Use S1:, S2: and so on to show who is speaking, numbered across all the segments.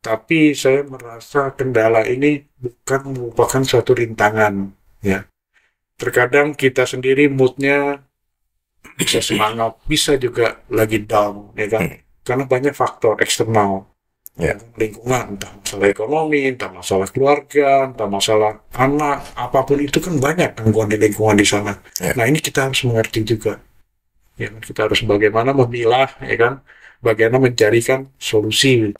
S1: Tapi saya merasa kendala ini bukan merupakan suatu rintangan, ya. Terkadang kita sendiri moodnya bisa semangat, bisa juga lagi down, ya kan? Karena banyak faktor eksternal,
S2: Ya,
S1: lingkungan, entah masalah ekonomi, entah masalah keluarga, entah masalah anak, apapun itu kan banyak gangguan di lingkungan di sana.
S2: ya.
S1: Nah ini kita harus mengerti juga, ya kan? Kita harus bagaimana memilah, ya kan? Bagaimana mencarikan solusi.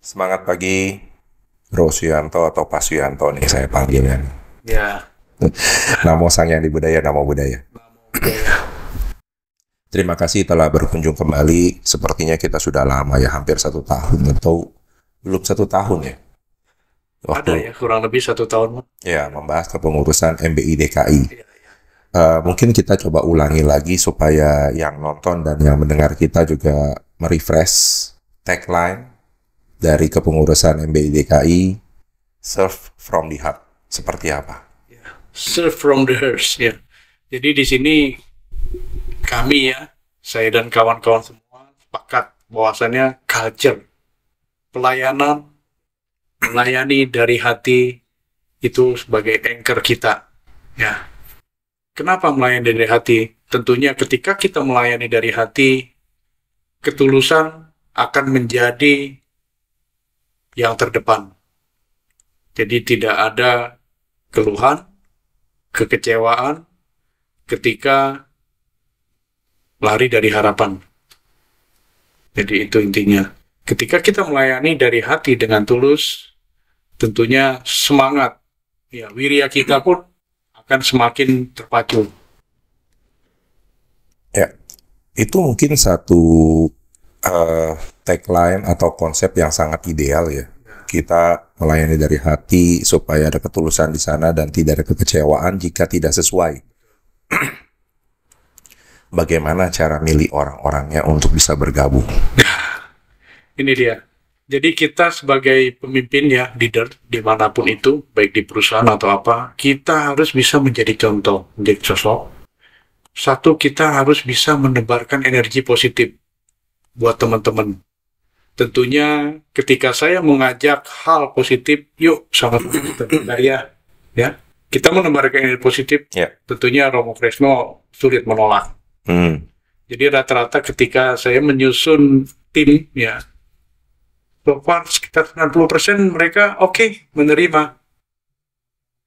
S2: Semangat pagi, Rosyanto atau Pak Suyanto nih saya panggilnya.
S1: Ya,
S2: Namo Sang Hyang Budaya, Namo Buddhaya. Terima kasih telah berkunjung kembali. Sepertinya kita sudah lama ya, hampir 1 tahun atau belum 1 tahun ya.
S1: ada ya kurang lebih 1 tahun.
S2: Ya, membahas kepengurusan MBI DKI.
S1: Ya, ya.
S2: Mungkin kita coba ulangi lagi supaya yang nonton dan yang mendengar kita juga merefresh tagline dari kepengurusan MBI DKI, Serve from the Heart. Seperti apa?
S1: Serve from the heart, ya. Jadi di sini kami ya, saya dan kawan-kawan semua sepakat bahwasannya culture, pelayanan, melayani dari hati itu sebagai anchor kita. Ya. Kenapa melayani dari hati? Tentunya ketika kita melayani dari hati, ketulusan akan menjadi yang terdepan. Jadi tidak ada keluhan, kekecewaan ketika lari dari harapan. Jadi itu intinya. Ketika kita melayani dari hati dengan tulus, tentunya semangat, ya, wirya kita pun akan semakin terpacu.
S2: Ya, itu mungkin satu tagline atau konsep yang sangat ideal ya. Kita melayani dari hati supaya ada ketulusan di sana dan tidak ada kekecewaan jika tidak sesuai. Bagaimana cara milih orang-orangnya untuk bisa bergabung?
S1: Ini dia. Jadi kita sebagai pemimpin ya, leader, dimanapun itu, baik di perusahaan atau apa, kita harus bisa menjadi contoh, menjadi sosok. Satu, kita harus bisa menebarkan energi positif buat teman-teman. Tentunya ketika saya mengajak hal positif, yuk sama-sama kita berkarya, ya. Kita menebarkan energi positif,
S2: Ya.
S1: tentunya Romo Kresno sulit menolak. Jadi rata-rata ketika saya menyusun tim, ya, so far sekitar 90% mereka oke, menerima.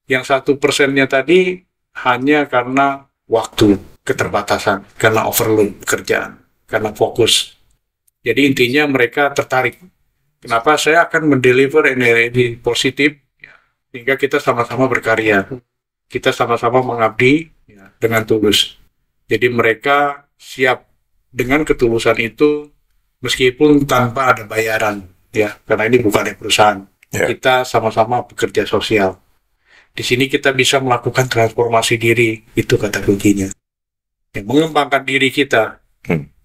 S1: Yang 1%-nya tadi hanya karena waktu, keterbatasan, karena overload pekerjaan, karena fokus. Jadi intinya mereka tertarik. Kenapa saya akan mendeliver energi positif, ya, sehingga kita sama-sama berkarya. Kita sama-sama mengabdi, ya, dengan tulus. Jadi mereka siap dengan ketulusan itu meskipun tanpa ada bayaran, ya, karena ini bukan perusahaan.
S2: Ya.
S1: Kita sama-sama bekerja sosial. Di sini kita bisa melakukan transformasi diri, itu kata kuncinya. Ya, mengembangkan diri kita.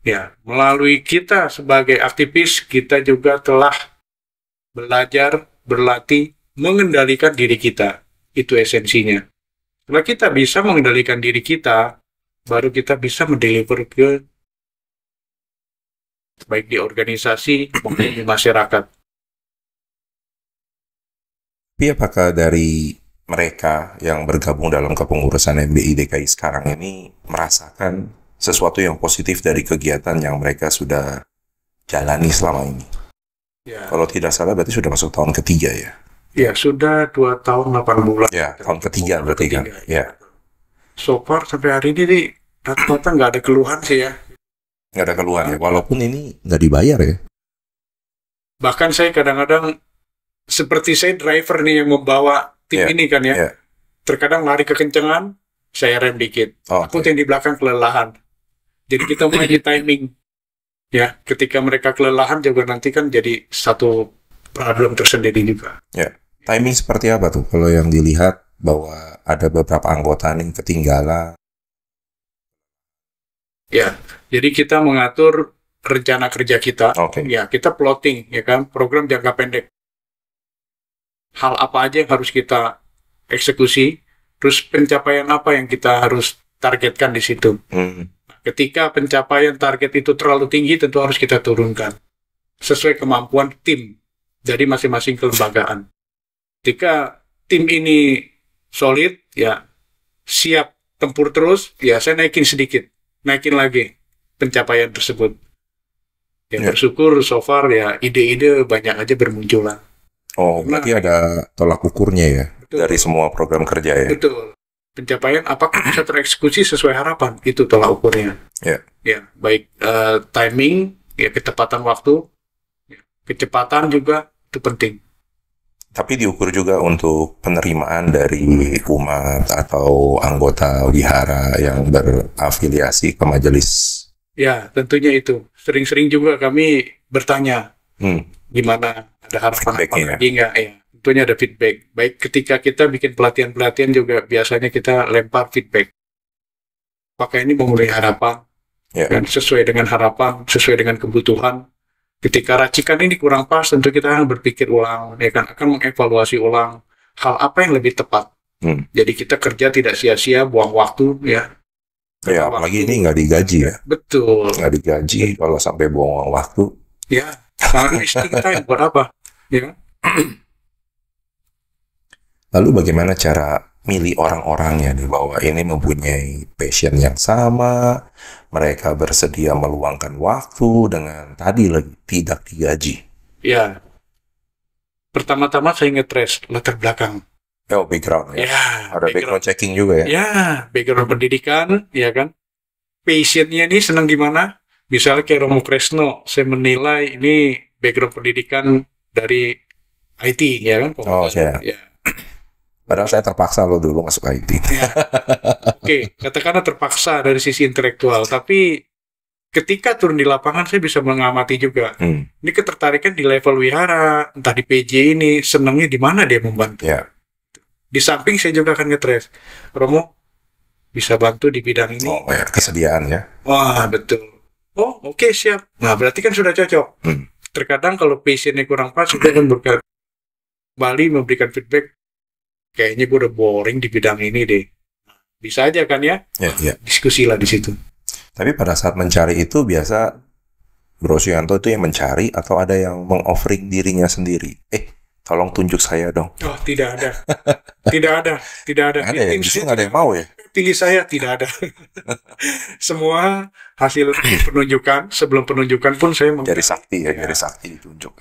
S1: Ya, melalui kita sebagai aktivis, kita juga telah belajar, berlatih, mengendalikan diri kita. Itu esensinya. Setelah kita bisa mengendalikan diri kita, baru kita bisa mendeliver ke baik di organisasi maupun di masyarakat.
S2: Tapi apakah dari mereka yang bergabung dalam kepengurusan MBI DKI sekarang ini merasakan sesuatu yang positif dari kegiatan yang mereka sudah jalani selama ini?
S1: Ya,
S2: Kalau tidak salah berarti sudah masuk tahun ketiga ya?
S1: ya sudah 2 tahun 8 bulan.
S2: Ya, tahun ketiga berarti kan? Ya.
S1: So far sampai hari ini nih, rata-rata nggak ada keluhan sih ya.
S2: Nggak ada keluhan ya, walaupun ini nggak dibayar ya?
S1: Bahkan saya kadang-kadang, seperti saya driver nih yang membawa tim
S2: Ya,
S1: ini kan ya,
S2: ya.
S1: terkadang lari kekencengan, saya rem dikit.
S2: Oh,
S1: Aku
S2: oke.
S1: yang di belakang kelelahan. Jadi kita mulai di timing. Ya, ketika mereka kelelahan juga nanti kan jadi satu problem tersendiri juga.
S2: Ya. Timing seperti apa tuh? Kalau yang dilihat bahwa ada beberapa anggota yang ketinggalan.
S1: Ya, jadi kita mengatur rencana kerja kita.
S2: Oke.
S1: Ya, kita plotting, ya kan, program jangka pendek. hal apa aja yang harus kita eksekusi, terus pencapaian apa yang kita harus targetkan di situ. Ketika pencapaian target itu terlalu tinggi, tentu harus kita turunkan sesuai kemampuan tim dari masing-masing kelembagaan. Ketika tim ini solid, ya siap tempur terus, ya saya naikin sedikit, naikin lagi pencapaian tersebut. Ya bersyukur so far ya ide-ide banyak aja bermunculan.
S2: Oh, berarti ada tolak ukurnya ya, betul, dari semua program kerja ya.
S1: Betul. Pencapaian apakah bisa tereksekusi sesuai harapan, itu tolak ukurnya. Ya, baik timing, ya ketepatan waktu, ya, kecepatan juga itu penting.
S2: Tapi diukur juga untuk penerimaan dari umat atau anggota wihara yang berafiliasi ke majelis.
S1: Ya, tentunya itu. Sering-sering juga kami bertanya, gimana, ada harapan apa lagi nggak? Ya, tentunya ada feedback. Baik ketika kita bikin pelatihan-pelatihan juga biasanya kita lempar feedback. Apakah ini memenuhi harapan? Dan sesuai dengan harapan, sesuai dengan kebutuhan. Ketika racikan ini kurang pas, tentu kita akan berpikir ulang, ya kan, akan mengevaluasi ulang hal apa yang lebih tepat. Jadi kita kerja tidak sia-sia, buang waktu, ya.
S2: Ya, apalagi ini nggak digaji ya.
S1: Betul.
S2: Nggak digaji, kalau sampai buang waktu.
S1: Ya, karena istri kita yang buat apa? Ya.
S2: Lalu bagaimana cara milih orang-orangnya nih, bahwa ini mempunyai passion yang sama, mereka bersedia meluangkan waktu dengan tadi lagi tidak digaji.
S1: Ya, pertama-tama saya nge-trace latar belakang.
S2: Oh, background ya.
S1: Ya,
S2: ada background checking juga ya.
S1: Ya, background pendidikan, ya kan. Passionnya ini senang gimana? Misalnya kayak Romo Kresno, saya menilai ini background pendidikan dari IT, ya kan.
S2: Oh, ya. Padahal saya terpaksa loh dulu masuk IT.
S1: Ya. Oke, katakanlah terpaksa dari sisi intelektual, tapi ketika turun di lapangan saya bisa mengamati juga. Ini ketertarikan di level wihara, entah di PJ ini, senangnya di mana dia membantu.
S2: Ya.
S1: Di samping saya juga akan nge-trace, Romo bisa bantu di bidang ini.
S2: Oh ya, kesediaan ya.
S1: Wah, betul. Oh, oke, siap. Nah, berarti kan sudah cocok. Terkadang kalau passionnya kurang pas, kita akan kembali memberikan feedback, kayaknya gue udah boring di bidang ini deh. Bisa aja kan ya?
S2: Ya.
S1: Diskusi lah di situ.
S2: Tapi pada saat mencari itu biasa Bro Suyanto itu yang mencari atau ada yang meng-offering dirinya sendiri? Tolong tunjuk saya dong.
S1: Oh, tidak ada. Tidak ada.
S2: Ada ya? Justru nggak ada yang mau ya?
S1: Pilih saya, tidak ada. Semua hasil penunjukan, sebelum penunjukan pun saya
S2: Jari sakti ya, jari sakti ditunjuk.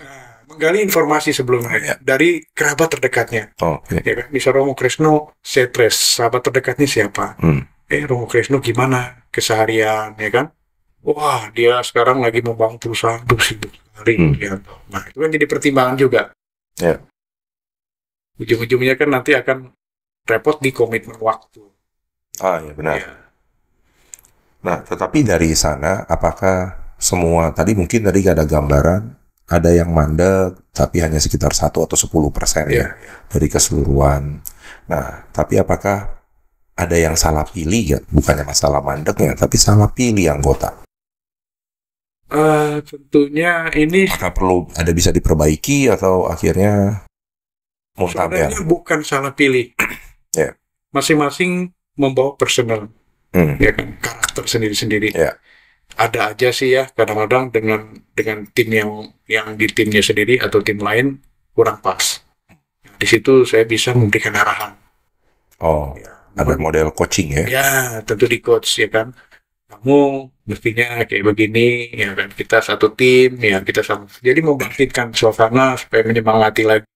S1: Menggali informasi sebelumnya dari kerabat terdekatnya. Ya kan? Misal Romo Kresno, saya trace sahabat terdekatnya siapa. Romo Kresno gimana keseharian, ya kan? Wah, dia sekarang lagi membangun perusahaan tuh sibuk sekali. Ya. Nah, itu kan jadi pertimbangan juga.
S2: Ya.
S1: Ujung-ujungnya kan nanti akan repot di komitmen waktu.
S2: Ya benar. Ya. Nah, tetapi dari sana, apakah semua, tadi mungkin tadi ada gambaran, ada yang mandek, tapi hanya sekitar 1 atau 10% ya, dari keseluruhan. Nah, tapi apakah ada yang salah pilih ya? Bukannya masalah mandeknya, tapi salah pilih anggota.
S1: Tentunya ini
S2: apakah perlu ada bisa diperbaiki atau akhirnya
S1: sebenarnya bukan salah pilih. Masing-masing membawa personal, ya kan, karakter sendiri-sendiri. Ada aja sih ya kadang-kadang dengan tim yang di timnya sendiri atau tim lain kurang pas. Di situ saya bisa memberikan arahan.
S2: Ada model coaching ya?
S1: Ya, tentu di coach ya kan. Kamu mestinya kayak begini, ya kan, kita satu tim, ya kita sama. Jadi membangkitkan suasana supaya menyemangati lagi.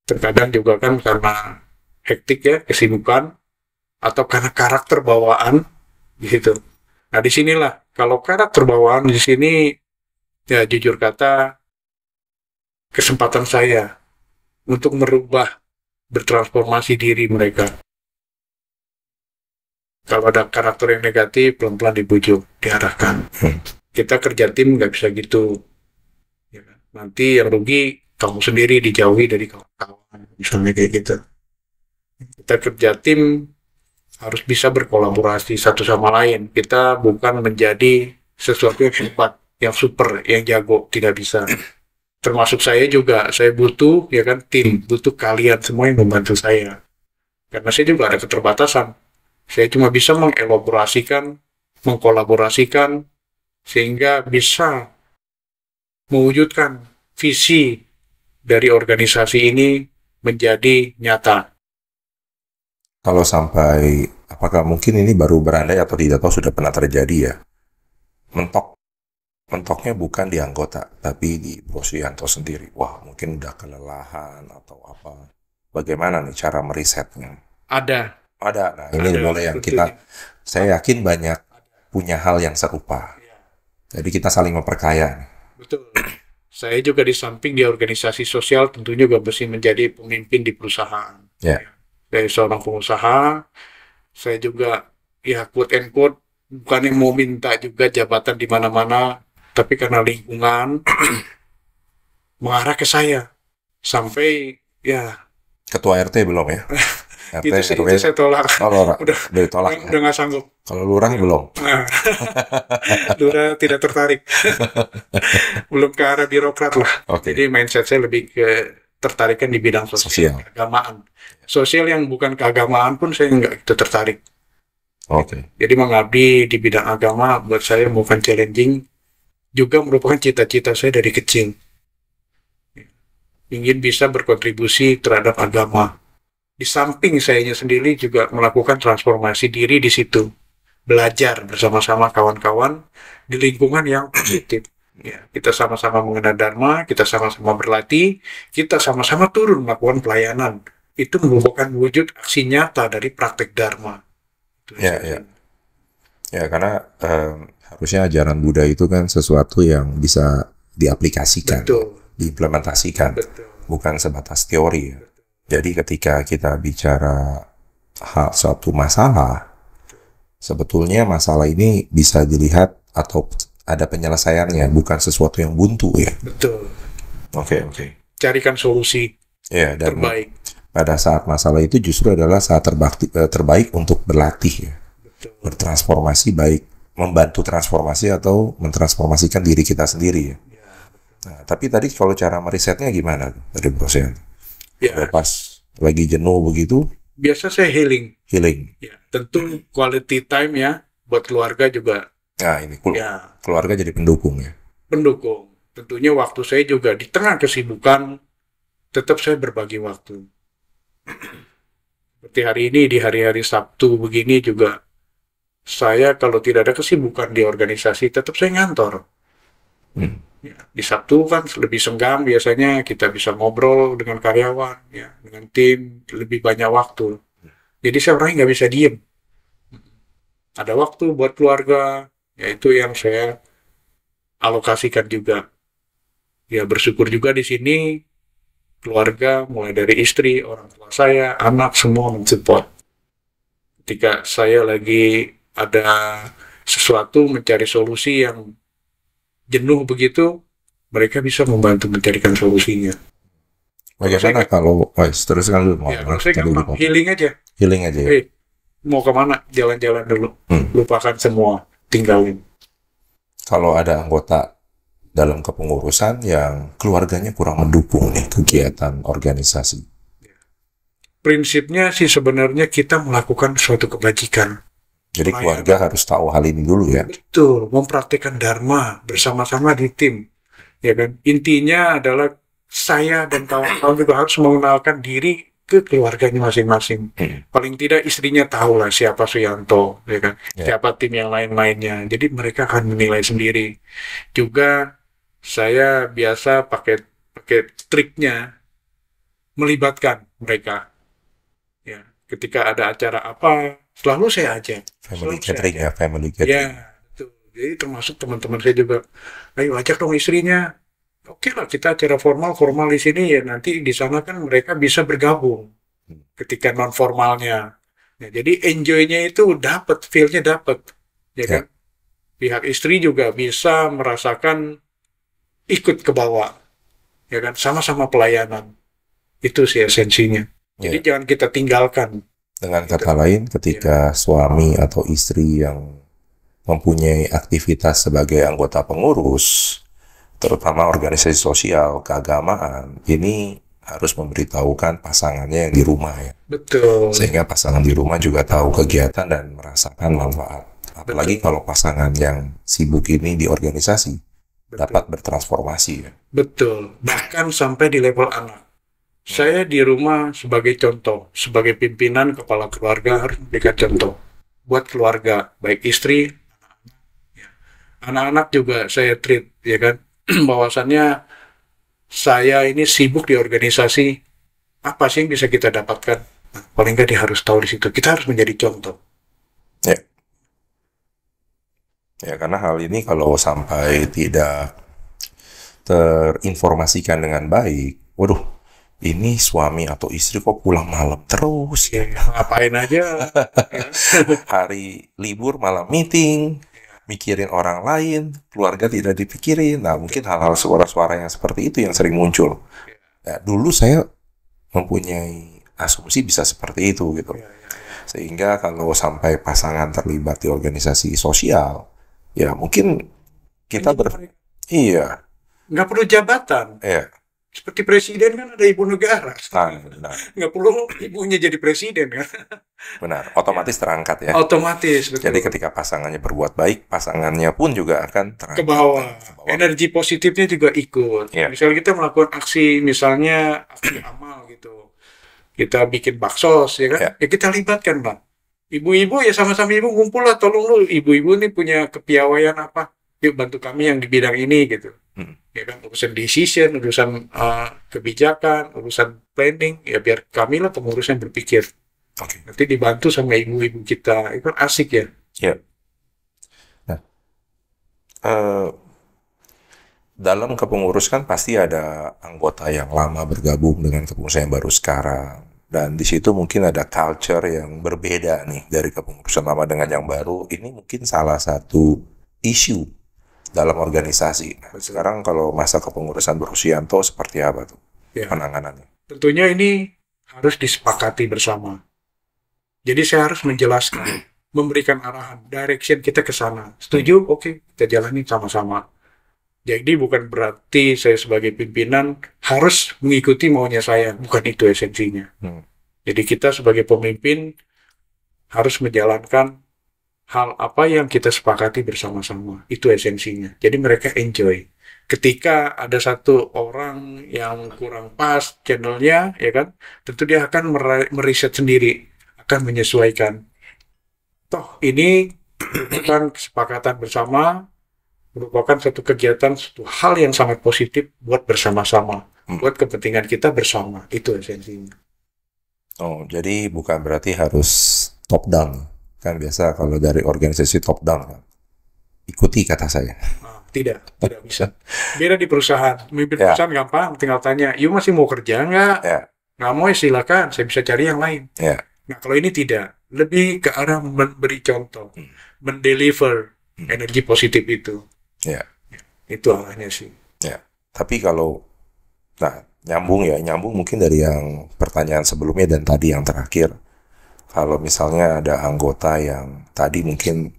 S1: Terkadang juga kan karena hektik ya, kesibukan, atau karena karakter bawaan di situ. Nah, disinilah kalau karakter bawaan di sini, ya jujur kata, kesempatan saya untuk merubah, bertransformasi diri mereka. Kalau ada karakter yang negatif, pelan-pelan dibujuk, diarahkan. Kita kerja tim nggak bisa gitu. Ya, nanti yang rugi kamu sendiri, dijauhi dari kawan-kawan, misalnya kayak gitu. Kita kerja tim harus bisa berkolaborasi satu sama lain. Kita bukan menjadi sesuatu yang hebat, yang super, yang jago, tidak bisa. termasuk saya juga, saya butuh ya kan tim, butuh kalian semua yang membantu saya. Karena saya juga ada keterbatasan. Saya cuma bisa mengelaborasikan, mengkolaborasikan, sehingga bisa mewujudkan visi dari organisasi ini menjadi nyata.
S2: Kalau sampai, apakah mungkin ini baru berandai atau tidak tahu sudah pernah terjadi ya? Mentoknya bukan di anggota, tapi di Bos Yanto sendiri. Wah, mungkin udah kelelahan atau apa. Bagaimana nih cara merisetnya?
S1: Ada.
S2: Nah ini boleh yang saya yakin banyak punya hal yang serupa. Jadi kita saling memperkaya.
S1: Betul. Saya juga di samping di organisasi sosial tentunya juga mesti menjadi pemimpin di perusahaan. Dari seorang pengusaha, saya juga ya quote and quote bukannya mau minta juga jabatan di mana-mana, tapi karena lingkungan mengarah ke saya sampai ya
S2: ketua RT belum ya? RT,
S1: itu saya tolak.
S2: Udah ditolak.
S1: Udah nggak sanggup.
S2: Kalau lurah belum.
S1: Lurah tidak tertarik. Belum ke arah birokrat lah. Jadi mindset saya lebih ke tertarikan di bidang sosial. Keagamaan. Sosial yang bukan keagamaan pun saya nggak itu tertarik. Jadi mengabdi di bidang agama buat saya bukan challenging, juga merupakan cita-cita saya dari kecil. Ingin bisa berkontribusi terhadap agama. Di samping sayanya sendiri juga melakukan transformasi diri di situ. Belajar bersama-sama kawan-kawan di lingkungan yang positif. Ya, kita sama-sama mengenal Dharma, kita sama-sama berlatih, kita sama-sama turun melakukan pelayanan. Itu merupakan wujud aksi nyata dari praktek Dharma.
S2: Ya, karena harusnya ajaran Buddha itu kan sesuatu yang bisa diaplikasikan, diimplementasikan, bukan sebatas teori. Jadi ketika kita bicara suatu masalah, sebetulnya masalah ini bisa dilihat atau ada penyelesaiannya, bukan sesuatu yang buntu ya.
S1: Betul.
S2: Oke.
S1: Carikan solusi
S2: dan
S1: terbaik.
S2: Pada saat masalah itu justru adalah saat terbaik untuk berlatih ya. Bertransformasi, baik membantu transformasi atau mentransformasikan diri kita sendiri ya. Nah, tapi tadi kalau cara merisetnya gimana dari Bos Yanto? Pas lagi jenuh begitu?
S1: Biasa saya healing. Ya, tentu quality time ya buat keluarga juga.
S2: Nah, ini keluarga jadi pendukung ya.
S1: Pendukung. Tentunya waktu saya juga di tengah kesibukan tetap saya berbagi waktu. Seperti hari ini di hari-hari Sabtu begini juga saya kalau tidak ada kesibukan di organisasi tetap saya ngantor. Ya, di Sabtu kan lebih senggang, biasanya kita bisa ngobrol dengan karyawan, ya, dengan tim, lebih banyak waktu. Jadi saya orangnya nggak bisa diem. Ada waktu buat keluarga, yaitu yang saya alokasikan juga. Ya bersyukur juga di sini keluarga, mulai dari istri, orang tua saya, anak semua mensupport. Ketika saya lagi ada sesuatu mencari solusi yang jenuh begitu, mereka bisa membantu mencarikan solusinya.
S2: Bagaimana kalau teruskan dulu?
S1: Kalau saya gampang, healing aja. Mau kemana? Jalan-jalan dulu. Lupakan semua, tinggalin.
S2: Kalau ada anggota dalam kepengurusan yang keluarganya kurang mendukung nih kegiatan organisasi.
S1: Prinsipnya sih sebenarnya kita melakukan suatu kebajikan.
S2: Jadi keluarga harus tahu hal ini dulu ya.
S1: Betul, mempraktikkan Dharma bersama-sama di tim. Ya kan? Intinya adalah saya dan kawan-kawan juga harus mengenalkan diri ke keluarganya masing-masing. Paling tidak istrinya tahu lah siapa Suyanto, ya kan? Siapa tim yang lain-lainnya. Jadi mereka akan menilai sendiri. Juga saya biasa pakai triknya melibatkan mereka. Ya, ketika ada acara apa, selalu saya ajak.
S2: Family gathering. Ya,
S1: betul. Jadi termasuk teman-teman saya juga, ayo ajak dong istrinya. Oke lah, kita acara formal di sini ya, nanti di sana kan mereka bisa bergabung ketika non formalnya. Ya, jadi enjoy-nya itu dapat, feel-nya dapat, ya kan? Pihak istri juga bisa merasakan ikut ke bawah, ya kan? Sama-sama pelayanan. Itu sih esensinya. Jadi jangan kita tinggalkan.
S2: Dengan kata lain, ketika suami atau istri yang mempunyai aktivitas sebagai anggota pengurus, terutama organisasi sosial, keagamaan, ini harus memberitahukan pasangannya yang di rumah ya.
S1: Betul.
S2: Sehingga pasangan di rumah juga tahu kegiatan dan merasakan manfaat. Apalagi kalau pasangan yang sibuk ini di organisasi dapat bertransformasi ya.
S1: Betul. Bahkan sampai di level anak. Saya di rumah sebagai contoh, sebagai pimpinan kepala keluarga harus memberikan contoh buat keluarga, baik istri, anak-anak juga saya treat, ya kan, bahwasannya saya ini sibuk di organisasi, apa sih yang bisa kita dapatkan? Nah, paling nggak dia harus tahu di situ. Kita harus menjadi contoh.
S2: Ya. Ya, karena hal ini kalau sampai tidak terinformasikan dengan baik, waduh, ini suami atau istri kok pulang malam terus
S1: ya, ngapain aja ya.
S2: Hari libur malam meeting, mikirin orang lain, keluarga tidak dipikirin. Nah, mungkin hal-hal suara-suara yang seperti itu yang sering muncul. Ya, dulu saya mempunyai asumsi bisa seperti itu gitu. Sehingga kalau sampai pasangan terlibat di organisasi sosial, ya mungkin kita iya,
S1: nggak perlu jabatan.
S2: Iya.
S1: Seperti presiden kan ada ibu negara.
S2: Nah.
S1: Nggak perlu ibunya jadi presiden kan.
S2: Benar, otomatis terangkat ya.
S1: Otomatis, betul.
S2: Jadi ketika pasangannya berbuat baik, pasangannya pun juga akan terangkat.
S1: Ke bawah. Energi positifnya juga ikut. Yeah. Misalnya kita melakukan aksi, misalnya aksi amal gitu. Kita bikin baksos, ya kan? Yeah. Ya kita libatkan, Bang. Ibu-ibu ya sama-sama ibu ngumpul lah, tolong lu. Ibu-ibu nih punya kepiawaian apa? Yuk bantu kami yang di bidang ini gitu. Ya kan, urusan decision, urusan kebijakan, urusan planning, ya biar kami lah pengurus yang berpikir. Nanti dibantu sama ibu-ibu kita, itu kan asik ya.
S2: Ya. Nah, dalam kepengurus kan pasti ada anggota yang lama bergabung dengan kepengurusan yang baru sekarang, dan di situ mungkin ada culture yang berbeda nih dari kepengurusan lama dengan yang baru. Ini mungkin salah satu isu dalam organisasi. Nah, sekarang kalau masa kepengurusan Bro-Suyanto seperti apa tuh penanganannya?
S1: Tentunya ini harus disepakati bersama. Jadi saya harus menjelaskan, memberikan arahan, direction kita ke sana. Setuju? Oke, kita jalani sama-sama. Jadi bukan berarti saya sebagai pimpinan harus mengikuti maunya saya, bukan itu esensinya. Jadi kita sebagai pemimpin harus menjalankan hal apa yang kita sepakati bersama-sama, itu esensinya. Jadi mereka enjoy. Ketika ada satu orang yang kurang pas channelnya, ya kan, tentu dia akan meriset sendiri, akan menyesuaikan. Toh ini merupakan kesepakatan bersama, merupakan satu kegiatan, satu hal yang sangat positif buat bersama-sama, buat kepentingan kita bersama, itu esensinya.
S2: Oh, jadi bukan berarti harus top down. Kan biasa kalau dari organisasi top down kan, ikuti kata saya.
S1: Tidak bisa. Beda di perusahaan. Memimpin perusahaan gampang, tinggal tanya, "You masih mau kerja nggak?" Nggak mau ya silakan, saya bisa cari yang lain. Nah kalau ini tidak, lebih ke arah memberi contoh, mendeliver energi positif itu. Itu arahnya sih.
S2: Tapi kalau, nah nyambung mungkin dari yang pertanyaan sebelumnya dan tadi yang terakhir. Kalau misalnya ada anggota yang tadi mungkin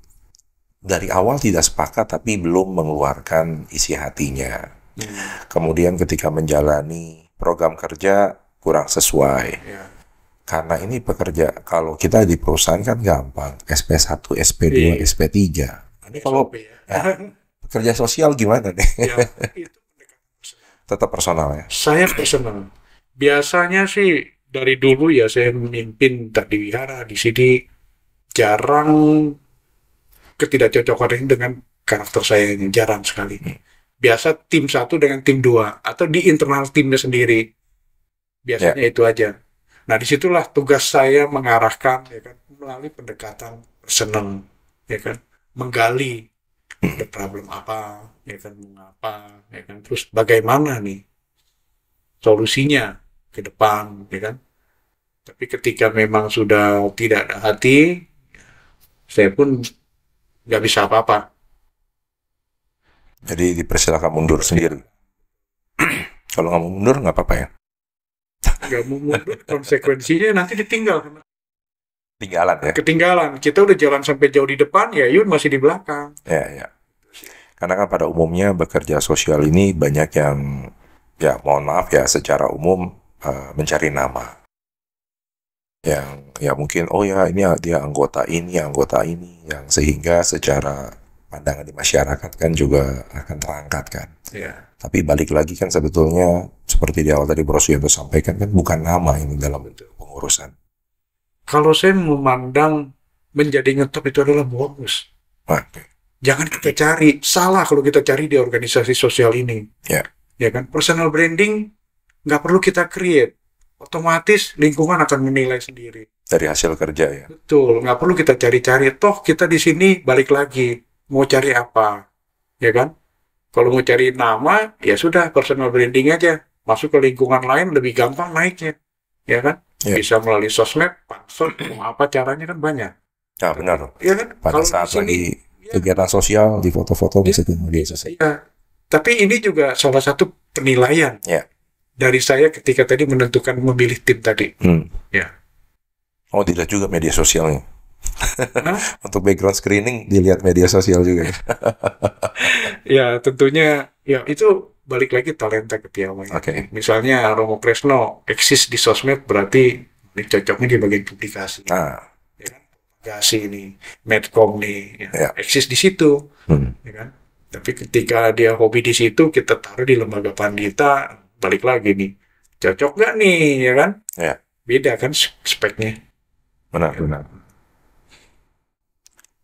S2: dari awal tidak sepakat tapi belum mengeluarkan isi hatinya. Kemudian ketika menjalani program kerja kurang sesuai. Karena ini pekerja, kalau kita di perusahaan kan gampang, SP1, SP2, SP3. Ini kalau pekerja sosial gimana nih?
S1: Itu
S2: tetap personal ya?
S1: Saya personal. Biasanya sih dari dulu ya saya memimpin di wihara, di sini jarang ketidakcocokan dengan karakter saya ini, jarang sekali. Biasa tim satu dengan tim dua, atau di internal timnya sendiri. Biasanya itu aja. Nah disitulah tugas saya mengarahkan, ya kan, melalui pendekatan personal, ya kan, menggali ada problem apa, ya kan, mengapa, ya kan, terus bagaimana nih solusinya ke depan, ya kan. Tapi ketika memang sudah tidak ada hati, saya pun nggak bisa apa-apa.
S2: Jadi dipersilakan mundur sendiri. Kalau nggak mau mundur nggak apa-apa ya?
S1: Nggak mau mundur, konsekuensinya nanti ditinggal.
S2: Ketinggalan ya?
S1: Ketinggalan. Kita udah jalan sampai jauh di depan, ya Yun masih di belakang.
S2: Ya. Karena kan pada umumnya bekerja sosial ini banyak yang, ya mohon maaf ya, secara umum mencari nama. Yang ya mungkin, oh ya ini dia anggota ini, yang sehingga secara pandangan di masyarakat kan juga akan terangkat kan.
S1: Ya.
S2: Tapi balik lagi kan sebetulnya seperti di awal tadi Bro Suyanto sampaikan kan bukan nama ini dalam pengurusan.
S1: Kalau saya memandang menjadi ngetop itu adalah bonus.
S2: Oke.
S1: Jangan kita cari, salah kalau kita cari di organisasi sosial ini.
S2: Ya.
S1: Ya kan, personal branding nggak perlu kita create. Otomatis lingkungan akan menilai sendiri.
S2: Dari hasil kerja ya.
S1: Betul, nggak perlu kita cari-cari. Toh kita di sini balik lagi, mau cari apa, ya kan? Kalau mau cari nama, ya sudah personal branding aja. Masuk ke lingkungan lain lebih gampang naiknya, ya kan?
S2: Ya.
S1: Bisa melalui sosmed, pansos, mau apa caranya kan banyak.
S2: Nah benar.
S1: Ya kan?
S2: Pada
S1: Kalau
S2: saat
S1: di sini,
S2: lagi
S1: ya,
S2: kegiatan sosial di foto-foto bisa di media sosial.
S1: ya. Tapi ini juga salah satu penilaian
S2: Ya.
S1: dari saya ketika tadi menentukan memilih tim tadi. Ya.
S2: Oh tidak juga media sosialnya.
S1: Hah?
S2: Untuk background screening dilihat media sosial juga.
S1: Ya tentunya ya itu balik lagi talenta kepiawaian.
S2: Oke.
S1: Misalnya Romo Kresno eksis di sosmed berarti ini cocoknya di bagian publikasi.
S2: Nah,
S1: Ya kan? Publikasi nih, Medcom nih,
S2: Ya.
S1: eksis di situ, ya kan? Tapi ketika dia hobi di situ, kita taruh di lembaga pandita, balik lagi nih, cocok nggak nih, ya kan?
S2: Ya.
S1: Beda kan speknya.
S2: benar.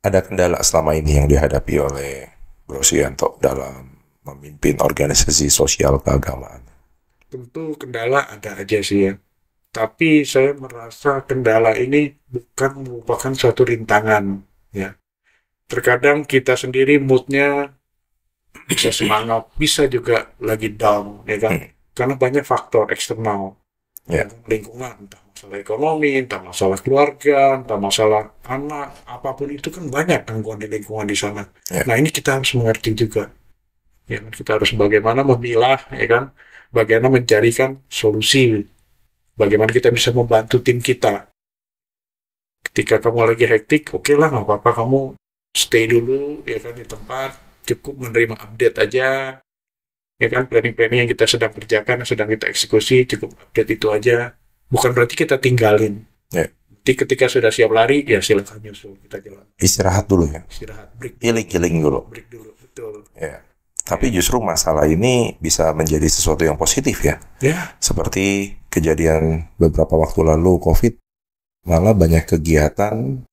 S2: Ada kendala selama ini yang dihadapi oleh Bro Suyanto dalam memimpin organisasi sosial keagamaan?
S1: Tentu kendala ada aja sih ya. Tapi saya merasa kendala ini bukan merupakan suatu rintangan, ya. Terkadang kita sendiri moodnya bisa semangat, bisa juga lagi down, ya kan? Karena banyak faktor eksternal,
S2: Ya.
S1: lingkungan, entah masalah ekonomi, entah masalah keluarga, entah masalah anak, apapun itu kan banyak gangguan di lingkungan di sana.
S2: Ya.
S1: Nah ini kita harus mengerti juga, ya kan? Kita harus bagaimana memilah, ya kan? Bagaimana mencarikan solusi, bagaimana kita bisa membantu tim kita. Ketika kamu lagi hektik, oke lah, nggak apa-apa kamu stay dulu, ya kan, di tempat, cukup menerima update aja, ya kan, planning-planning yang kita sedang kerjakan, yang sedang kita eksekusi, cukup update itu aja. Bukan berarti kita tinggalin.
S2: Ya.
S1: Jadi ketika sudah siap lari, ya silakan nyusul, kita jalan.
S2: Istirahat dulu ya.
S1: Istirahat, break
S2: Dulu.
S1: betul.
S2: Ya. Tapi justru masalah ini bisa menjadi sesuatu yang positif ya.
S1: Ya,
S2: Seperti kejadian beberapa waktu lalu COVID, malah banyak kegiatan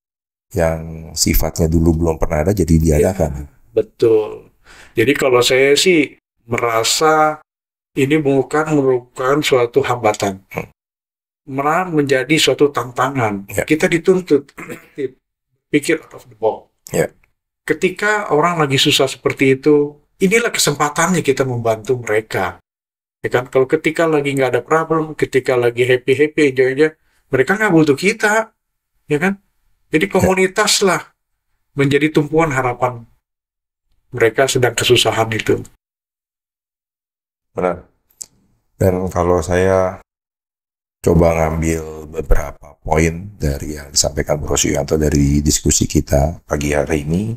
S2: yang sifatnya dulu belum pernah ada jadi diadakan.
S1: betul. Jadi kalau saya sih merasa ini bukan merupakan suatu hambatan. Malah menjadi suatu tantangan.
S2: Ya.
S1: Kita dituntut pikir out of the box.
S2: Ya.
S1: Ketika orang lagi susah seperti itu, inilah kesempatannya kita membantu mereka. Ya kan? Kalau ketika lagi nggak ada problem, ketika lagi happy-happy, enjoy aja, mereka nggak butuh kita. Ya kan? Jadi komunitas lah menjadi tumpuan harapan mereka sedang kesusahan itu.
S2: Benar. Dan kalau saya coba ngambil beberapa poin dari yang disampaikan Bro Suyanto dari diskusi kita pagi hari ini,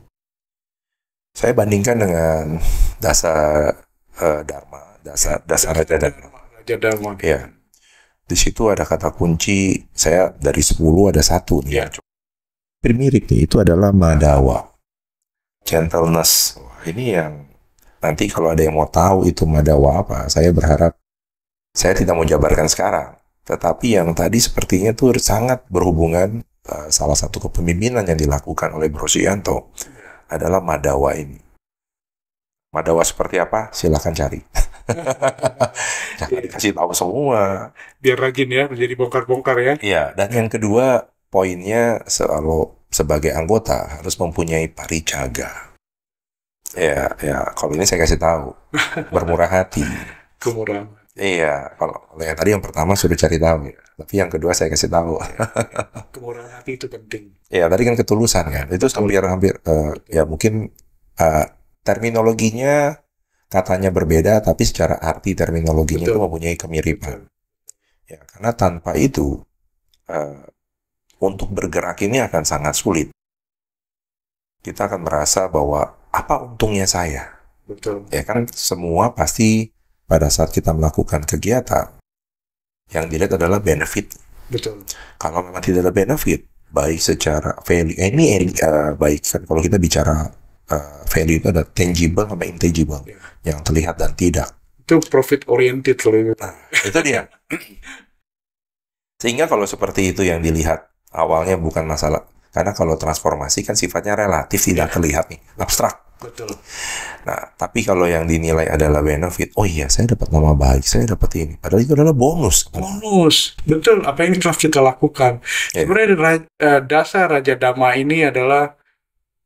S2: saya bandingkan dengan dasar Raja Dharma.
S1: Raja Dharma.
S2: Ya. Di situ ada kata kunci, saya dari 10 ada 1 nih.
S1: Ya.
S2: Mirip nih, itu adalah Madawa. Gentleness. Wah, ini yang nanti kalau ada yang mau tahu itu Madawa apa, saya berharap saya tidak mau jabarkan sekarang. Tetapi yang tadi sepertinya tuh sangat berhubungan, salah satu kepemimpinan yang dilakukan oleh Bro Suyanto adalah Madawa ini. Madawa seperti apa? Silakan cari. Jangan dikasih tahu semua.
S1: Biar rajin ya, menjadi bongkar-bongkar ya.
S2: Iya, dan yang kedua poinnya sebagai anggota harus mempunyai parijaga. Ya, kalau ini saya kasih tahu. Bermurah hati.
S1: Kemurahan.
S2: Iya, kalau yang tadi yang pertama sudah cari tahu, tapi yang kedua saya kasih tahu.
S1: Kemurahan hati itu penting.
S2: Ya, tadi kan ketulusan kan. Itu hampir ya mungkin terminologinya katanya berbeda, tapi secara arti terminologinya itu mempunyai kemiripan. Ya, karena tanpa itu untuk bergerak ini akan sangat sulit. Kita akan merasa bahwa apa untungnya saya?
S1: Betul.
S2: Ya kan, semua pasti pada saat kita melakukan kegiatan yang dilihat adalah benefit.
S1: Betul.
S2: Kalau memang tidak ada benefit, baik secara value, baik kan kalau kita bicara value itu ada tangible sama intangible, yang terlihat dan tidak.
S1: Itu profit oriented loh.
S2: Nah, itu dia. Sehingga kalau seperti itu yang dilihat awalnya bukan masalah, karena kalau transformasi kan sifatnya relatif, tidak terlihat nih, abstrak.
S1: Betul.
S2: Nah, tapi kalau yang dinilai adalah benefit, oh iya, saya dapat nama baik, saya dapat ini. Padahal itu adalah bonus.
S1: Bonus, betul. Apa yang telah kita lakukan. Sebenarnya dasar Raja Dhamma ini adalah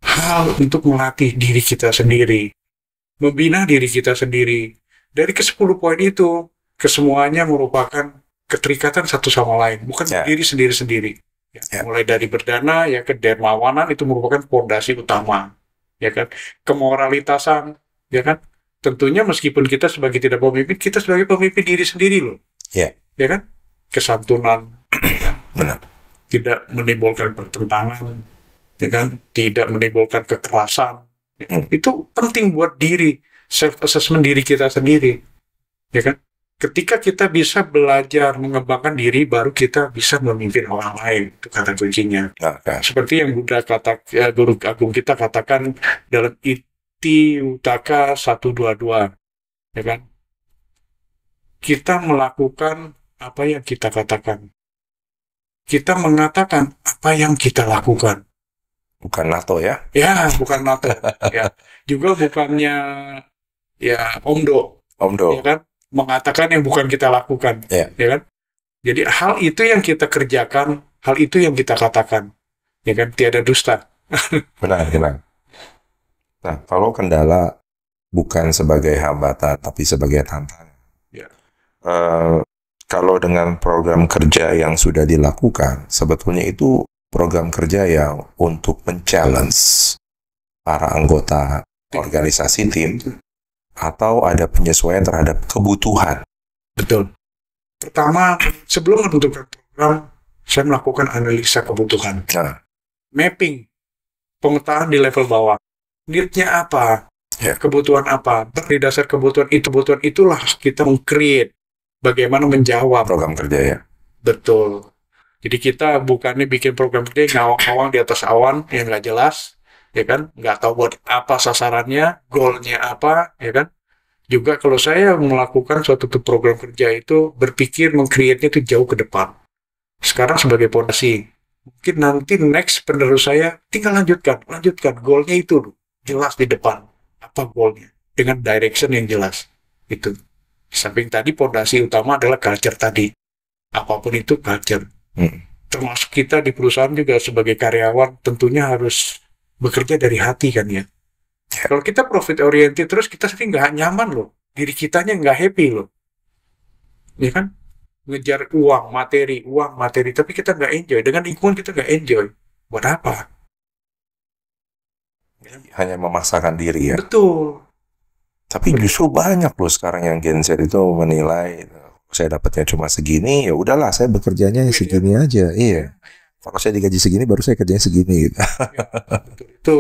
S1: hal untuk melatih diri kita sendiri, membina diri kita sendiri. Dari ke-10 poin itu, kesemuanya merupakan keterikatan satu sama lain, bukan diri sendiri-sendiri. Mulai dari berdana, ya ke dermawanan itu merupakan fondasi utama. Ya kan, kemoralitasan, ya kan, tentunya meskipun kita sebagai tidak pemimpin, kita sebagai pemimpin diri sendiri loh, ya kan, kesantunan,
S2: benar,
S1: tidak menimbulkan pertentangan, ya kan, tidak menimbulkan kekerasan, itu penting buat diri, self assessment diri kita sendiri, ya kan. Ketika kita bisa belajar mengembangkan diri, baru kita bisa memimpin orang lain. Itu kata kuncinya. Seperti yang Buddha Guru Agung kita katakan dalam Iti Utaka 122. Ya kan? Kita melakukan apa yang kita katakan. Kita mengatakan apa yang kita lakukan.
S2: Bukan NATO ya?
S1: Ya, bukan NATO. Ya. Juga bukannya Omdo. Ya kan? Mengatakan yang bukan kita lakukan, ya kan? Jadi hal itu yang kita kerjakan, hal itu yang kita katakan, ya kan? Tiada dusta.
S2: Benar. Nah, kalau kendala bukan sebagai hambatan, tapi sebagai tantangan. Kalau dengan program kerja yang sudah dilakukan, sebetulnya itu program kerja yang untuk men-challenge para anggota organisasi tim, atau ada penyesuaian terhadap kebutuhan.
S1: Betul. Pertama, sebelum menentukan program, saya melakukan analisa kebutuhan. Mapping, pemetaan di level bawah. Need-nya apa? Kebutuhan apa? Dari dasar kebutuhan itulah kita meng-create bagaimana menjawab
S2: program kerja ya.
S1: Betul. Jadi kita bukannya bikin program kerja ngawang-ngawang di atas awan yang nggak jelas, ya kan, nggak tahu buat apa sasarannya, goalnya apa, ya kan. Juga kalau saya melakukan suatu program kerja itu berpikir meng-create-nya itu jauh ke depan. Sekarang sebagai fondasi, mungkin nanti next penerus saya tinggal lanjutkan, goalnya itu jelas di depan, apa goalnya, dengan direction yang jelas. Itu. Samping tadi fondasi utama adalah culture tadi, apapun itu culture. Termasuk kita di perusahaan juga sebagai karyawan tentunya harus bekerja dari hati kan ya. Kalau kita profit oriented terus, kita sering nggak nyaman loh. Diri kitanya nggak happy loh. Ya kan? Ngejar uang, materi. Tapi kita nggak enjoy. Dengan lingkungan kita nggak enjoy. Buat apa?
S2: Hanya memaksakan diri ya?
S1: Betul.
S2: Tapi justru banyak loh sekarang yang Gen Z itu menilai, saya dapatnya cuma segini, ya udahlah saya bekerjanya segini aja. Iya. Kalau saya digaji segini, baru saya kerjanya segini gitu.
S1: Itu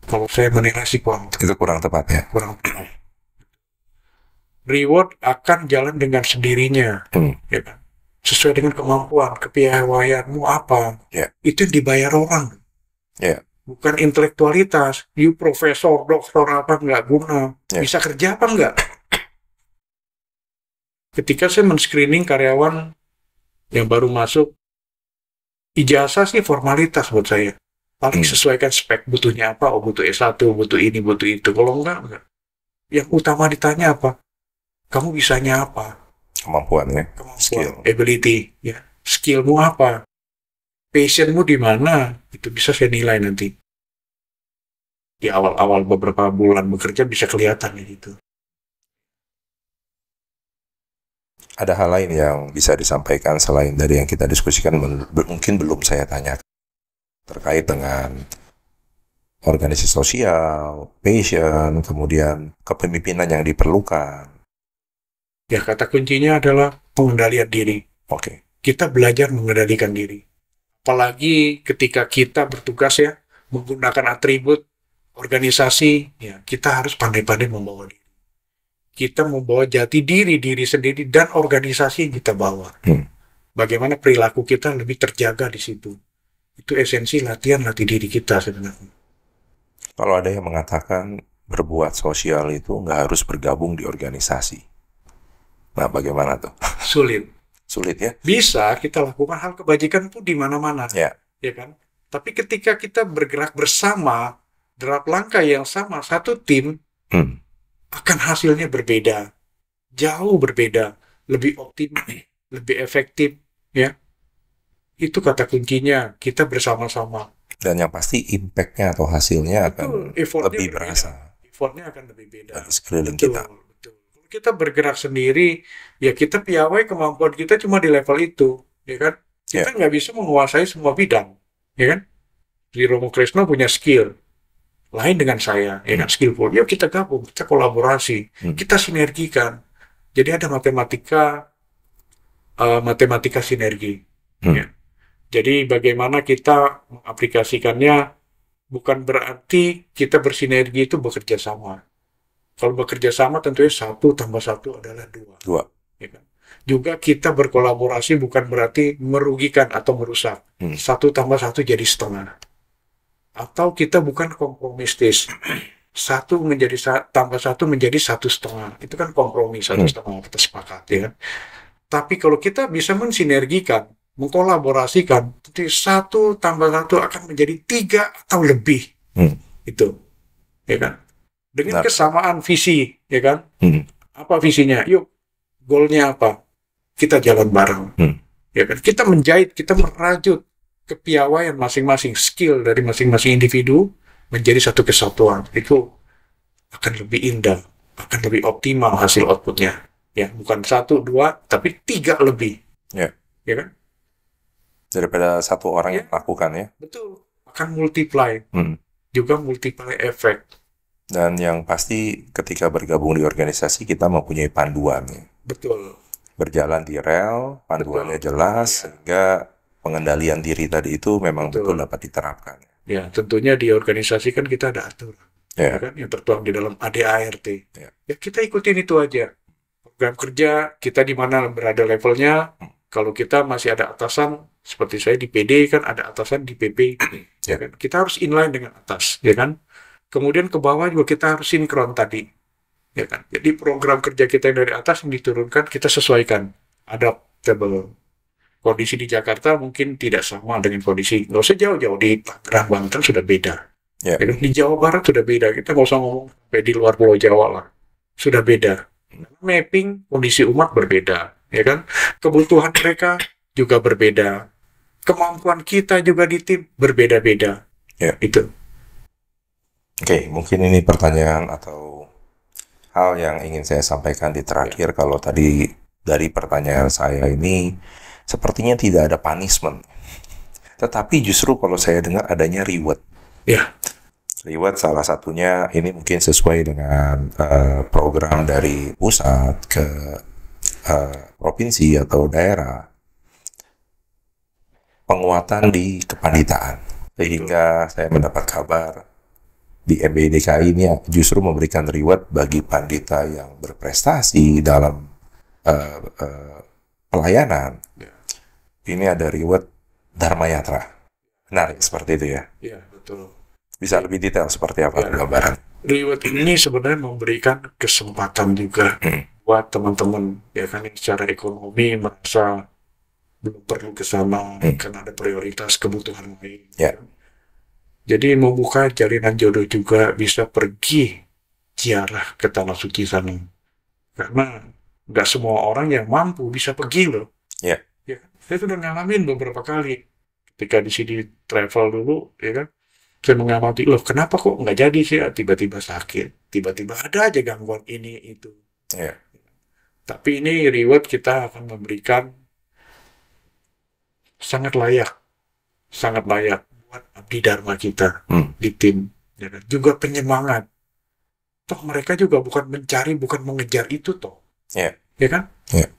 S1: kalau saya menilai sih
S2: kurang tepat ya.
S1: Kurang tepat. Reward akan jalan dengan sendirinya, ya kan? Sesuai dengan kemampuan, kepiawaianmu apa, itu yang dibayar orang, bukan intelektualitas. You profesor, doktor apa nggak guna, bisa kerja apa nggak? Ketika saya men-screening karyawan yang baru masuk, ijazah sih formalitas buat saya. Paling sesuaikan spek, butuhnya apa, butuh S1, butuh ini, butuh itu. Kalau enggak. Yang utama ditanya apa? Kamu bisanya apa?
S2: Kemampuan ya?
S1: Skill. Ability. Ya. Skillmu apa? Passionmu di mana? Itu bisa saya nilai nanti. Di awal-awal beberapa bulan bekerja bisa kelihatan gitu.
S2: Ada hal lain yang bisa disampaikan selain dari yang kita diskusikan, mungkin belum saya tanyakan, terkait dengan organisasi sosial, passion, kemudian kepemimpinan yang diperlukan.
S1: Ya, kata kuncinya adalah pengendalian diri. Kita belajar mengendalikan diri. Apalagi ketika kita bertugas ya, menggunakan atribut organisasi, ya kita harus pandai-pandai membawa diri. Kita membawa jati diri sendiri dan organisasi yang kita bawa. Bagaimana perilaku kita lebih terjaga di situ. Itu esensi latih diri kita sebenarnya.
S2: Kalau ada yang mengatakan berbuat sosial itu nggak harus bergabung di organisasi. Nah, bagaimana tuh?
S1: Sulit.
S2: Sulit ya?
S1: Bisa kita lakukan hal kebajikan pun di mana-mana.
S2: Ya
S1: kan? Tapi ketika kita bergerak bersama, dalam langkah yang sama, satu tim, akan hasilnya berbeda. Jauh berbeda. Lebih optimal, lebih efektif. Ya, itu kata kuncinya, kita bersama-sama.
S2: Dan yang pasti impact-nya atau hasilnya akan lebih berasa.
S1: Effortnya akan lebih beda.
S2: Dari sekeliling kita.
S1: Betul. Kalau kita bergerak sendiri, ya kita piawai kemampuan kita cuma di level itu, ya kan? Kita nggak bisa menguasai semua bidang, ya kan? Romo Kresno punya skill lain dengan saya, ya kan? Skillful. Yuk kita gabung, kita kolaborasi, kita sinergikan. Jadi ada matematika sinergi. Ya. Jadi bagaimana kita mengaplikasikannya bukan berarti kita bersinergi itu bekerja sama. Kalau bekerja sama tentunya 1 tambah 1 adalah 2. Ya kan? Juga kita berkolaborasi bukan berarti merugikan atau merusak. 1 tambah 1 jadi setengah. Atau kita bukan kompromistis. 1 tambah 1 menjadi 1,5. Itu kan kompromi 1,5 kita sepakat, ya kan? Tapi kalau kita bisa mensinergikan, mengkolaborasikan, jadi 1 tambah 1 akan menjadi 3 atau lebih. Itu, ya kan? Dengan kesamaan visi, ya kan? Apa visinya? Yuk, goalnya apa? Kita jalan bareng. Ya kan? Kita menjahit, kita merajut kepiawaian masing-masing, skill dari masing-masing individu menjadi satu kesatuan. Itu akan lebih indah, akan lebih optimal hasil outputnya. Ya, bukan 1, 2, tapi 3 lebih. Ya kan?
S2: Daripada 1 orang yang melakukan, ya.
S1: Betul. Akan multiply. Juga multiply efek.
S2: Dan yang pasti ketika bergabung di organisasi kita mempunyai panduan. Ya.
S1: Betul.
S2: Berjalan di rel, panduannya jelas, sehingga pengendalian diri tadi itu memang betul dapat diterapkan.
S1: Ya, tentunya di organisasi kan kita ada aturan. Ya kan? Yang tertuang di dalam ADART. Ya, kita ikutin itu aja. Program kerja kita di mana berada levelnya. Kalau kita masih ada atasan, seperti saya di PD kan ada atasan di PP, ya kan? Kita harus inline dengan atas, ya kan? Kemudian ke bawah juga kita harus sinkron tadi, ya kan? Jadi program kerja kita yang dari atas yang diturunkan kita sesuaikan, adaptable. Kondisi di Jakarta mungkin tidak sama dengan kondisi, nggak usah jauh-jauh di Tangerang, Banten sudah beda. Ya kan? Di Jawa Barat sudah beda, kita nggak usah ngomong di luar Pulau Jawa lah, sudah beda. Mapping kondisi umat berbeda, ya kan? Kebutuhan mereka juga berbeda. Kemampuan kita juga di tim berbeda-beda. Ya, itu.
S2: Oke, mungkin ini pertanyaan atau hal yang ingin saya sampaikan di terakhir. Kalau tadi dari pertanyaan saya ini sepertinya tidak ada punishment. Tetapi justru kalau saya dengar adanya reward.
S1: Ya.
S2: Reward salah satunya ini mungkin sesuai dengan program dari pusat ke provinsi atau daerah, penguatan di kepanitaan. Sehingga saya mendapat kabar di MBDKI ini justru memberikan reward bagi pandita yang berprestasi dalam pelayanan. Ini ada reward Dharma Yatra. Benar seperti itu ya?
S1: Iya, betul.
S2: Bisa lebih detail seperti apa gambaran?
S1: Reward ini sebenarnya memberikan kesempatan juga buat teman-teman ya kan yang secara ekonomi merasa belum perlu ke sana karena ada prioritas kebutuhan lain. Jadi membuka jalinan jodoh juga bisa pergi ziarah ke tanah suci sana. Karena nggak semua orang yang mampu bisa pergi loh. Ya, saya sudah ngalamin beberapa kali ketika di sini travel dulu, ya kan. Saya mengamati, loh kenapa kok nggak jadi sih, tiba-tiba sakit, tiba-tiba ada aja gangguan ini, itu. Tapi ini reward kita akan memberikan sangat layak buat abdi dharma kita di tim. Ya kan? Juga penyemangat. Toh mereka juga bukan mencari, bukan mengejar itu toh. Ya kan?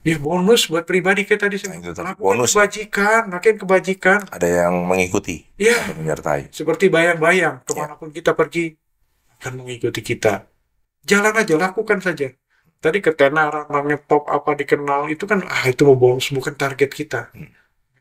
S1: Ya bonus buat pribadi kita di sini.
S2: Bonus
S1: makin kebajikan.
S2: Ada yang mengikuti,
S1: atau
S2: menyertai.
S1: Seperti bayang-bayang kemanapun kita pergi, akan mengikuti kita. Jalan aja, lakukan saja. Tadi ketenaran, top apa dikenal, itu kan, itu mau bonus, bukan target kita.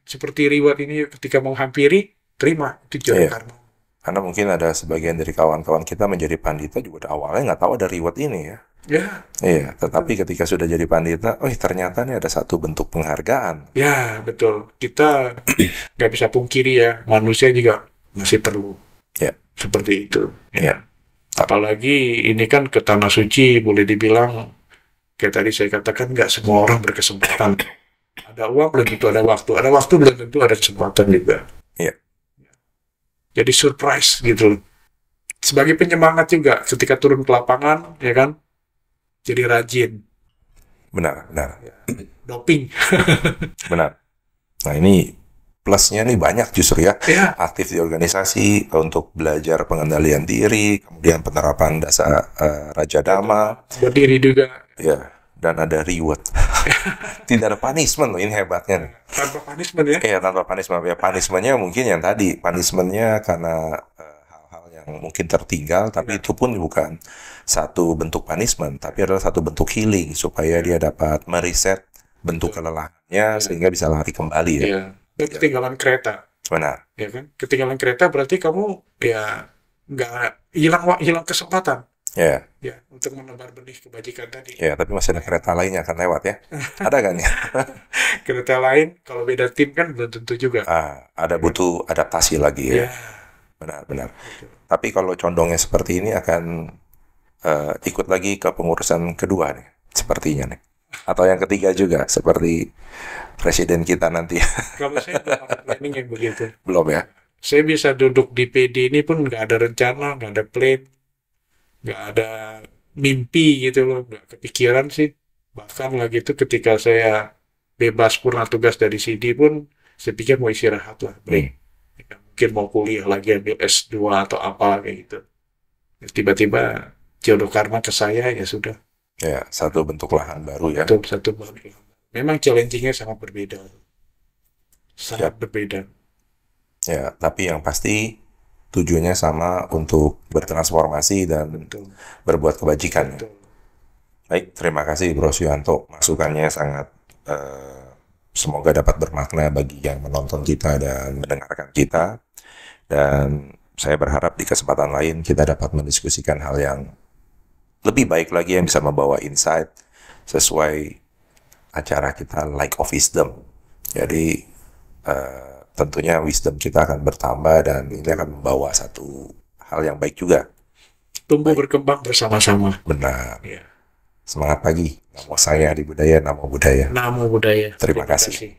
S1: Seperti reward ini ketika menghampiri, terima, itu jodoh karma.
S2: Karena mungkin ada sebagian dari kawan-kawan kita menjadi pandita juga awalnya nggak tahu ada reward ini ya.
S1: Ya.
S2: Iya, tetapi ketika sudah jadi pandita, ternyata ini ada satu bentuk penghargaan.
S1: Ya, betul. Kita nggak bisa pungkiri ya, manusia juga masih perlu.
S2: Ya.
S1: Seperti itu.
S2: Ya.
S1: Apalagi ini kan ke tanah suci, boleh dibilang, kayak tadi saya katakan, nggak semua orang berkesempatan. Ada uang belum tentu ada waktu. Ada waktu belum tentu ada kesempatan juga.
S2: Iya.
S1: Jadi surprise gitu. Sebagai penyemangat juga ketika turun ke lapangan, ya kan? Jadi rajin.
S2: Benar.
S1: Doping.
S2: Benar. Nah ini plusnya nih banyak justru ya. Aktif di organisasi untuk belajar pengendalian diri, kemudian penerapan dasar Raja Dhamma.
S1: Berdiri juga.
S2: Ya, dan ada reward. Tidak ada punishment loh, ini hebatnya nih.
S1: Tanpa punishment ya?
S2: Iya, tanpa punishment. Ya, punishmentnya mungkin yang tadi. Punishmentnya karena hal-hal yang mungkin tertinggal, tapi itu pun bukan satu bentuk punishment, tapi adalah satu bentuk healing, supaya dia dapat mereset bentuk kelelahannya, sehingga bisa lari kembali ya.
S1: Iya. Dan ketinggalan kereta.
S2: Benar.
S1: Ya kan? Ketinggalan kereta berarti kamu ya nggak hilang kesempatan.
S2: Ya.
S1: Ya, untuk menebar benih kebajikan tadi.
S2: Ya, tapi masih ada kereta lainnya akan lewat ya. Ada kan ya?
S1: Kereta lain, kalau beda tim kan belum tentu juga.
S2: Ada butuh adaptasi lagi ya. Benar. Tapi kalau condongnya seperti ini akan ikut lagi ke pengurusan kedua nih, sepertinya nih. Atau yang ketiga juga, seperti presiden kita nanti.
S1: Kalau saya belum ada planning yang begitu.
S2: Belum ya?
S1: Saya bisa duduk di PD ini pun nggak ada rencana, nggak ada plan, nggak ada mimpi gitu loh, nggak kepikiran sih. Bahkan lagi itu ketika saya bebas purna tugas dari CD pun, saya pikir mau istirahat lah, break. Mungkin mau kuliah lagi, ambil S2 atau apa kayak gitu. Tiba-tiba jodoh karma ke saya, ya sudah.
S2: Ya, satu bentuk lahan baru ya.
S1: Satu bentuk. Memang challenging-nya sangat berbeda. Sangat berbeda.
S2: Ya, tapi yang pasti tujuannya sama untuk bertransformasi dan berbuat kebajikan. Baik, terima kasih Bro Suyanto. Masukannya sangat semoga dapat bermakna bagi yang menonton kita dan mendengarkan kita. Dan saya berharap di kesempatan lain kita dapat mendiskusikan hal yang lebih baik lagi yang bisa membawa insight sesuai acara kita Like of Wisdom. Jadi tentunya wisdom kita akan bertambah dan ini akan membawa satu hal yang baik juga.
S1: Tumbuh berkembang bersama-sama.
S2: Benar. Semangat pagi. Namo saya di budaya, namo budaya.
S1: Namo budaya.
S2: Terima kasih.